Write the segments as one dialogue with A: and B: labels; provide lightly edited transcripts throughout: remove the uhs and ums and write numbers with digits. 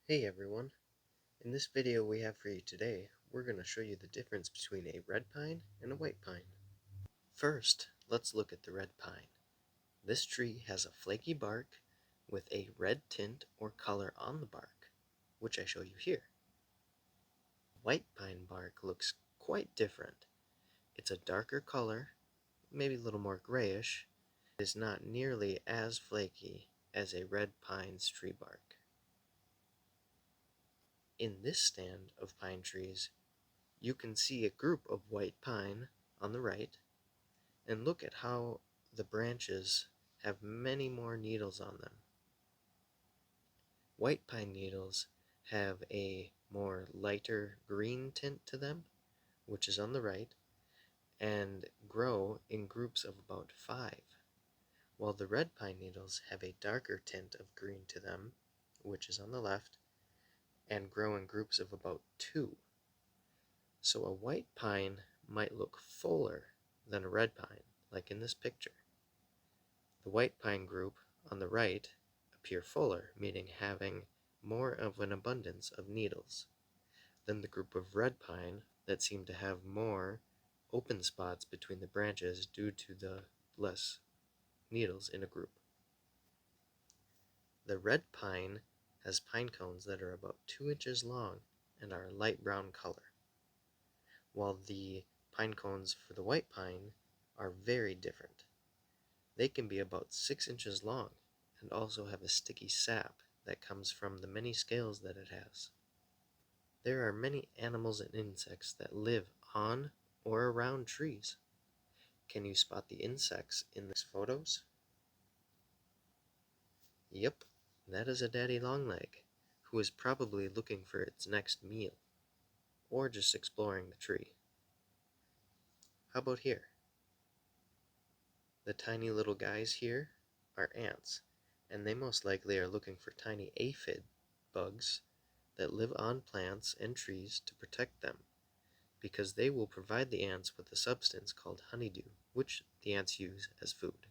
A: Hey everyone, in this video we have for you today, we're going to show you the difference between a red pine and a white pine. First, let's look at the red pine. This tree has a flaky bark with a red tint or color on the bark, which I show you here. White pine bark looks quite different. It's a darker color, maybe a little more grayish. It is not nearly as flaky as a red pine's tree bark. In this stand of pine trees, you can see a group of white pine on the right, and look at how the branches have many more needles on them. White pine needles have a more lighter green tint to them, which is on the right, and grow in groups of about 5, while the red pine needles have a darker tint of green to them, which is on the left, and grow in groups of about 2. So a white pine might look fuller than a red pine, like in this picture. The white pine group on the right appear fuller, meaning having more of an abundance of needles, than the group of red pine that seem to have more open spots between the branches due to the less needles in a group. The red pine has pine cones that are about 2 inches long and are a light brown color, while the pine cones for the white pine are very different. They can be about 6 inches long and also have a sticky sap that comes from the many scales that it has. There are many animals and insects that live on or around trees. Can you spot the insects in these photos? Yep, that is a daddy longleg, who is probably looking for its next meal, or just exploring the tree. How about here? The tiny little guys here are ants, and they most likely are looking for tiny aphid bugs that live on plants and trees to protect them, because they will provide the ants with a substance called honeydew, which the ants use as food.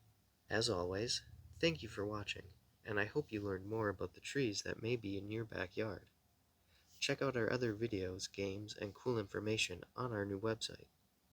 A: As always, thank you for watching, and I hope you learned more about the trees that may be in your backyard. Check out our other videos, games, and cool information on our new website.